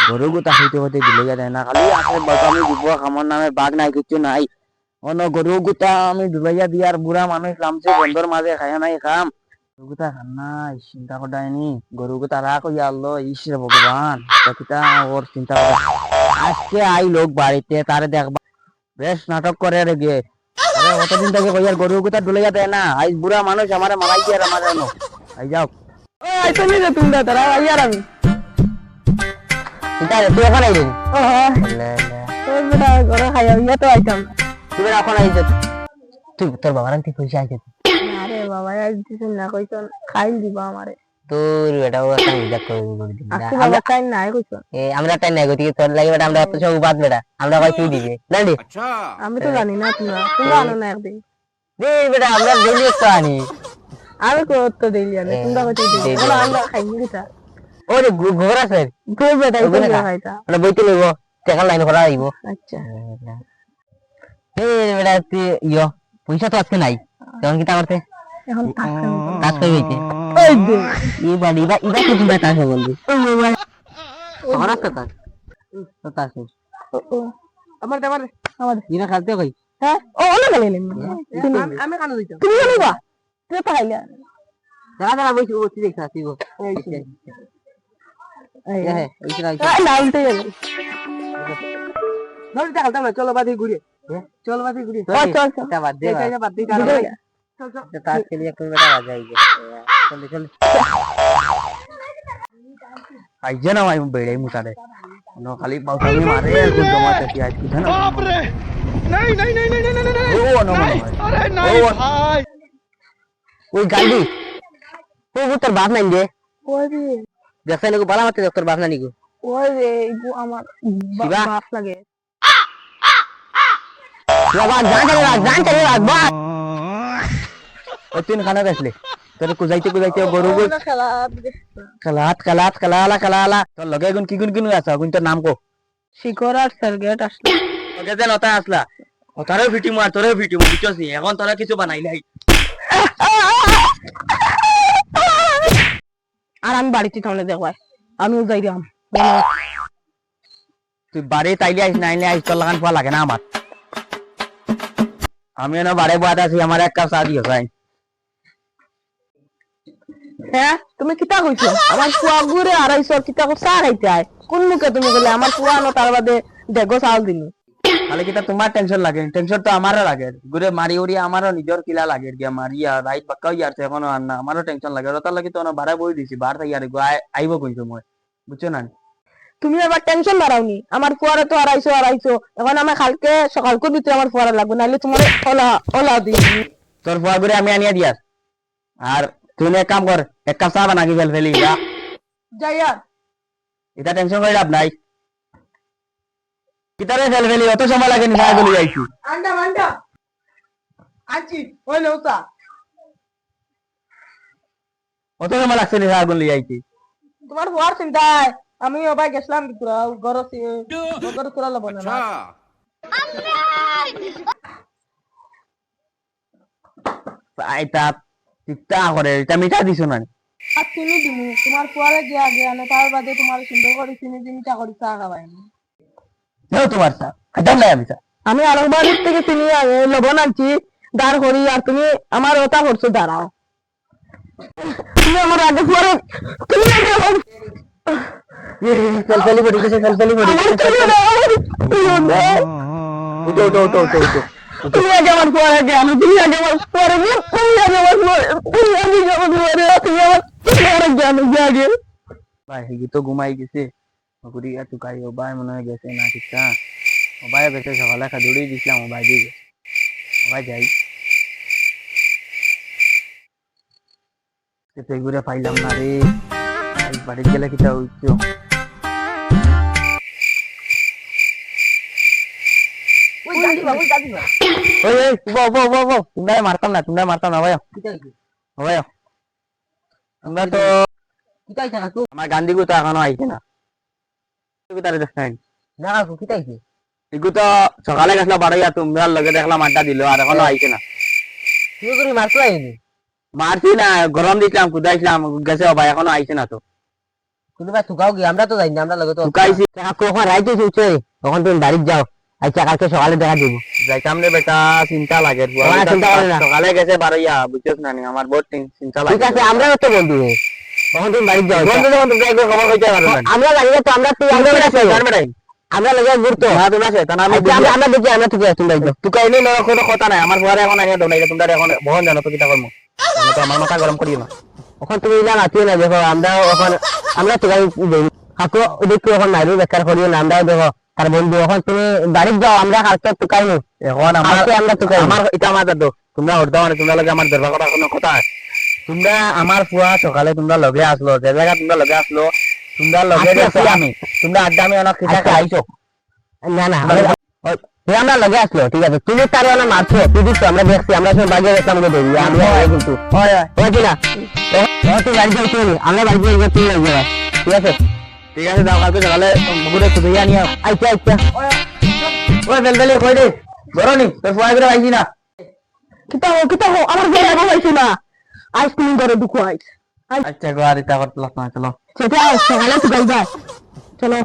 গরু গোটা হইতে হইতে দিলে যায় না খালি আছে আমি দিব খামর নামে বাঘ নাই কিছু নাই অন গরু গোটা আমি ডুবাইয়া দিয়ার বুড়া মানুষ লামছে বন্ধর মাঝে খায়া নাই খাম গরু গোটা খান নাই চিন্তা করায়নি গরু গোটা রাখ হইয়া আল্লাহ ঈশ্বর ভগবান কিতা ওর চিন্তা করা আজকে আই লোক বাড়িতে তারে দেখবা বেশ নাটক করে রে গে আরে অতদিন থেকে কইয়ার গরু গোটা ডুলাইয়া দেয় না আই বুড়া মানুষ আমারে মারাই দিয়ে আর আমার এনো আই যাও ওই তুমি যে তুমি দাদা আইয়ার আমি চিন্তা রে তুই এখন আইলি ও তোর বেটা ঘরে খাইয়া ইয়া তো আইতাম তুই এখন আইছ তুই তোর বাবার আনতে পয়সা আইছে আরে বাবা আজ দিছেন না কইছন খাইল দিবা আমারে তোর বেটাও একটা মজা করে দিবি আজকে বাবা টাইম নাই কইছন আমরা টাইম নাই গতি তোর লাগে বেটা আমরা তো সব বাদ বেটা আমরা কই তুই দিবি না দি আমি তো জানি না তুমি আনো না একদিন দে বেটা আমরা ডেইলি তো আনি আমি কত দিলি আনে তোমরা কত দিলি বলো আমরা খাই দিতা ওরে ঘোর আছে তোর বেটা কোন খাইতা আমরা বইতে লইব টাকা লাইন করা আইব আচ্ছা এ বেটা তুই ইয়ো পয়সা তো আজকে নাই তখন কি তা করতে এখন কাজ কই হইছে ওই দে এই বাড়ি বা ইবা কি তুমি কাজ বলবি তখন আসতে তার তো তার আমার দেবার আমার ইনা খালতে কই হ্যাঁ ও না গেলে আমি কানে দিতাম তুমি জানিবা তুই পাইলা দাদা দাদা বইছি বইছি দেখছ আসিব এই হ্যাঁ এই না উল্টে গেল ধরে দেখালতাম না চলো বাদি ঘুরে চলো বাদি ঘুরে চল চল এটা বাদ দে এটা বাদ দে কারণ চল চল তাস के लिए कोई बेटा आ जाएगा चल चल आइजे ना भाई बेड़े मुतारे नो खाली बाउसामी मारे कुछ जमाते की आज की है ना बाप रे नहीं नहीं नहीं नहीं नहीं नहीं ओ नो अरे नहीं भाई ওই গালি ও তোর বাপ নাই রে ওই রে দেখছ না গো বালা মারতে তোর বাপ নাই গো ওই রে গো আমার বাপ লাগে বাবা জান চলে বাবা ও তিন খানা দেখলে তোর কুজাইতে কুজাইতে গরু গো কালাত কালাত কালালা কালালা তোর লগে গুন কি গুন গুন আছে গুন তোর নাম কো শিকর আর সার্গেট আসলো লগে যেন ওটা আসলা ওটারও ভিটি মার তোরও ভিটি মার বুঝছস এখন তোরা কিছু বানাইলাই আর আমি বাড়িতে থামলে দেখবাই আমিও যাই রাম তুই বাড়ি তাইলে আইস নাইলে আইস তোর লাগান পাওয়া লাগে না আমার আমি না বাড়ি বাদ আছি আমার এক কাপ চা দিও ভাই হ্যাঁ তুমি কিতা কইছো আমার পুয়া ঘুরে আড়াইশো কিতা চা খাইতে আয় কোন মুখে তুমি বলে আমার পুয়া নো তার বাদে দেখো চাল দিলি তাহলে কিতা তোমার টেনশন লাগে টেনশন তো আমারও লাগে ঘুরে মারি উড়ি আমারও নিজের কিলা লাগে গিয়া মারিয়া রাইট পাক্কা ইয়ারছে এখনো আর না আমারও টেনশন লাগে তার লাগে তো না বাড়া বই দিছি বার থেকে আর আইব কইছো মই বুঝছো না তুমি আবার টেনশন বাড়াওনি আমার পুয়ারে তো আড়াইশো এখন আমার কালকে সকালকে ভিতরে আমার পুয়ারা লাগবে নাহলে তোমার ওলা ওলা দিই তোর পুয়া ঘুরে আমি আনিয়া দিয়াস আর তুই এক কাম কর এক কাপ চা বানা কি ফেলি যাইয়া এটা টেনশন করে লাভ নাই কিতারে ফেলি অত সময় লাগে নি সাইকেল যাইছি আন্ডা আছি ওই লউতা অত সময় লাগছে নি সাইকেল যাইছি তোমার হওয়ার চিন্তায় আমি ওবাই গেছিলাম ভিতরে ঘর তোরা লব না আইতা চিন্তা করে এটা মিঠা দিছো না আর চিনি দিমু তোমার পরে গিয়া গিয়া না তার বাদে তোমার সুন্দর করে চিনি দিয়ে মিঠা করে চা খাওয়াই নাও তোমার চা খাইতাম না আমি চা আমি আলমবাড়ির থেকে চিনি লবণ আনছি দাঁড় করি আর তুমি আমার ওটা করছো দাঁড়াও তুমি আমার আগে পরে তুমি সেলফেলি বডি কেসে সেলফেলি বডি উঠো তুমি আগে আমার পরে গিয়া তুমি আগে আমার পরে গিয়া তুমি আগে আমার পরে তুমি আমার পরে গিয়া আগে ভাই হি তো ঘুমাই গেছে গুড়ি আর তুকাই ও ভাই মনে হয় গেছে না ঠিক না ও ভাই গেছে সকালে খাদুড়ি দিছিলাম ও ভাই দিকে ও ভাই যাই সেতে ঘুরে পাইলাম না রে বাড়ি গেলে কিটা হইছো ওই দাদি ওই তোমরা মারতাম না ভাই ভাই আমরা তো কিটাই থাকো আমার গান্ধী গো তো এখনো আইছে না তারে দেখছেন না কিটাইছে এগু তো সকালে গেছলা বাড়াইয়া তোমরা লগে দেখলাম আড্ডা দিল আর এখনো আইছে না কি করে মারতো আইনি মারছি না গরম দিছিলাম কুদাইছিলাম গেছে ভাই এখনো আইছে না তো তুমি ভাই তুকাও কি আমরা তো যাই না আমরা লগে তো ঢুকাইছি কখন রাইতে শুনছে তখন তুমি বাড়ি যাও আচ্ছা কালকে সকালে দেখা দিব যাইতাম রে বেটা চিন্তা লাগে আমার চিন্তা করে না। সকালে গেছে বারোইয়া বুঝছিস না নি আমার বহুত চিন্তা লাগে ঠিক আছে আমরাও তো বন্ধু তখন তুমি বাড়ি যাও বন্ধু যখন তুমি একবার খবর কইতে পারো না আমরা জানি না তো আমরা তুই আমরা লগে ঘুরতো না তুমি আছে তা আমি আচ্ছা, আমরা দেখি আমরা ঠিক আছে তুমি বাড়ি যাও তুই কইনি না কোনো কথা নাই আমার ঘরে এখন আইয়া দৌড়াইলে তোমরা এখন বহন জানো তো কিটা করমু আমি তো আমার মাথা গরম করিও না এখন তুমি না নাচিও না দেখো আমরা এখন আমরা তো গাড়ি দেই কাকু দেখো এখন নাইরু বেকার করিও না আমরাও দেখো তার বন্ধু এখন তুমি বাড়ি যাও আমরা কালকে তো কাইনি এখন আমার আজকে আমরা তো কাইনি আমার এটা আমার দাদু তোমরা হরদা মানে তোমরা লগে আমার দরবার কথা কোনো কথা আছে? তোমরা আমার ফুয়া সকালে তোমরা লগে আসলো যে জায়গা তোমরা লগে আসলো তোমরা লগে আচ্ছা, গেছি আচ্ছা। আমি তোমরা আড্ডা আমি অনেক খিদা আচ্ছা। খাইছো না না আমরা লগে আসলো ঠিক আছে তুমি তার না মারছো তুই দিচ্ছ আমরা দেখছি আমরা সব বাড়ি গেছিলাম গো দেবি আমরা কিন্তু হয় কি না তুই বাড়ি যাও তুমি আমরা বাড়ি যাই তুই লগে যা ঠিক আছে ঠিক আছে দাও কালকে সকালে বুড়ে খুদে আনিয়া আচ্ছা আচ্ছা ওই বেলবেলি কই দে বড়নি তোর ফুয়া করে আইছি না কিতা হো আমার বিয়ে লাগা হইছে না আইসক্রিম করে দুকো আইস আচ্ছা গো আর এটা করতে না চলো সেটা সকালে তো যাইবা চলো